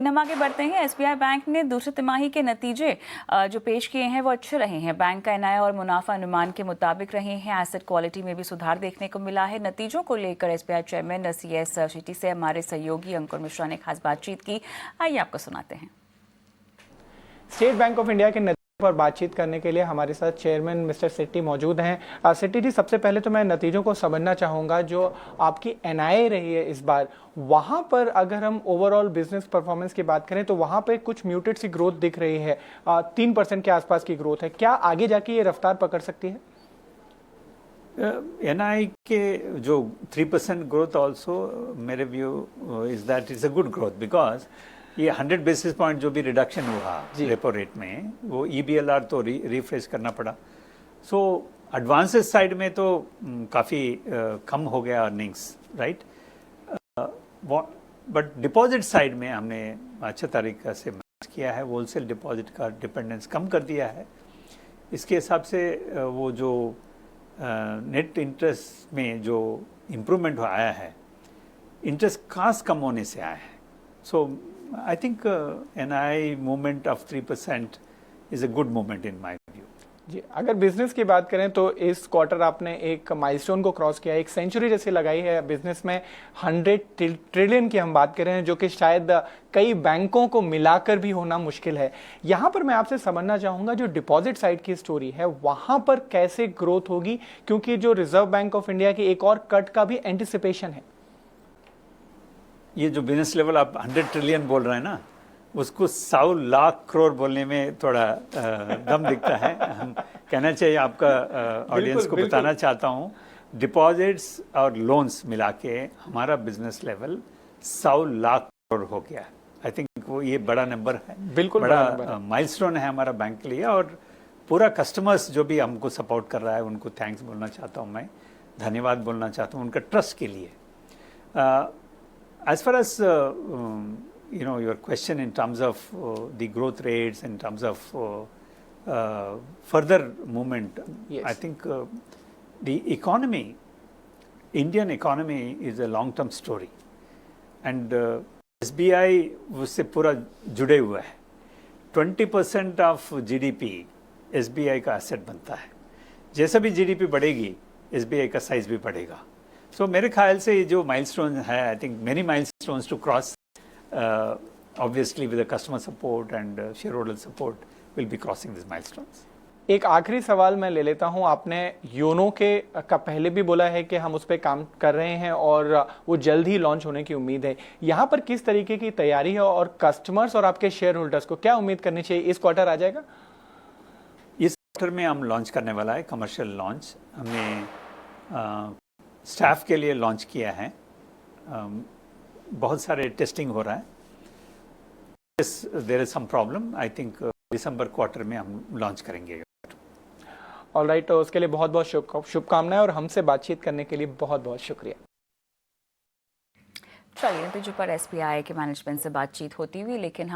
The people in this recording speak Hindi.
हम आगे बढ़ते हैं। एसबीआई बैंक ने दूसरी तिमाही के नतीजे जो पेश किए हैं वो अच्छे रहे हैं। बैंक का एनआई और मुनाफा अनुमान के मुताबिक रहे हैं। एसेट क्वालिटी में भी सुधार देखने को मिला है। नतीजों को लेकर एसबीआई चेयरमैन CS शेट्टी से हमारे सहयोगी अंकुर मिश्रा ने खास बातचीत की। आइए आपको सुनाते हैं। स्टेट बैंक ऑफ इंडिया के पर बातचीत करने के लिए हमारे साथ चेयरमैन मिस्टर शेट्टी मौजूद हैं। शेट्टी जी, सबसे पहले तो मैं नतीजों को समझना चाहूँगा। जो आपकी एनआई रही है इस बार, वहाँ पर अगर हम ओवरऑल बिजनेस परफॉर्मेंस की बात करें तो वहाँ पे कुछ म्यूटेड सी ग्रोथ दिख रही है। 3% के आसपास की ग्रोथ है। क्या आगे जाके ये रफ्तार पकड़ सकती है? एनआई के जो 3% ग्रोथ ऑल्सो मेरे view is that is a good growth, because ये 100 बेसिस पॉइंट जो भी रिडक्शन हुआ रेपो रेट में, वो EBLR तो रिफ्रेश करना पड़ा। सो एडवांसेस साइड में तो काफ़ी कम हो गया earnings, right. But deposit side में हमने अच्छे तरीके से मैनेज किया है। होलसेल डिपॉजिट का डिपेंडेंस कम कर दिया है। इसके हिसाब से वो जो नेट इंटरेस्ट में जो इम्प्रूवमेंट आया है, इंटरेस्ट कास्ट कम होने से आया है। सो I think NII movement of 3% is a good movement in my view. जी, अगर बिजनेस की बात करें तो इस क्वार्टर आपने एक माइलस्टोन को क्रॉस किया, एक सेंचुरी जैसी लगाई है बिजनेस में। 100 ट्रिलियन की हम बात कर रहे हैं, जो कि शायद कई बैंकों को मिलाकर भी होना मुश्किल है। यहाँ पर मैं आपसे समझना चाहूँगा, जो डिपॉजिट साइड की स्टोरी है वहाँ पर कैसे ग्रोथ होगी, क्योंकि जो रिजर्व बैंक ऑफ इंडिया की एक और कट का भी एंटिसिपेशन है। ये जो बिजनेस लेवल आप 100 ट्रिलियन बोल रहे हैं ना, उसको 100 लाख करोड़ बोलने में थोड़ा दम दिखता है। हम कहना चाहिए, आपका ऑडियंस को बताना चाहता हूँ, डिपॉजिट्स और लोन्स मिला के हमारा बिजनेस लेवल 100 लाख करोड़ हो गया। आई थिंक वो ये बड़ा नंबर है, बिल्कुल बड़ा माइलस्टोन है हमारा बैंक के लिए। और पूरा कस्टमर्स जो भी हमको सपोर्ट कर रहा है, उनको थैंक्स बोलना चाहता हूँ, मैं धन्यवाद बोलना चाहता हूँ उनका ट्रस्ट के लिए। As far as your question in terms of the growth rates, in terms of further movement, yes. I think the economy, Indian economy is a long-term story, and SBI उससे पूरा जुड़े हुआ है। 20% of GDP SBI का एसेट बनता है। जैसा भी GDP बढ़ेगी, SBI का साइज भी बढ़ेगा। सो मेरे ख्याल से ये जो माइलस्टोन है, I think many milestones to cross, obviously with the customer support and share holder support will be crossing this milestones. एक आखिरी सवाल मैं ले लेता हूं। आपने योनो के का पहले भी बोला है कि हम उस पर काम कर रहे हैं और वो जल्द ही लॉन्च होने की उम्मीद है। यहाँ पर किस तरीके की तैयारी है और कस्टमर्स और आपके शेयर होल्डर्स को क्या उम्मीद करनी चाहिए? इस क्वार्टर आ जाएगा? इस क्वार्टर में हम लॉन्च करने वाला है कमर्शियल लॉन्च। हमने स्टाफ के लिए लॉन्च किया है। बहुत सारे टेस्टिंग हो रहा है। There is some problem. I think December quarter में हम लॉन्च करेंगे। ऑलराइट, तो उसके लिए बहुत बहुत शुभकामनाएं और हमसे बातचीत करने के लिए बहुत बहुत शुक्रिया। चलिए, नतीजों पर SBI के मैनेजमेंट से बातचीत होती हुई, लेकिन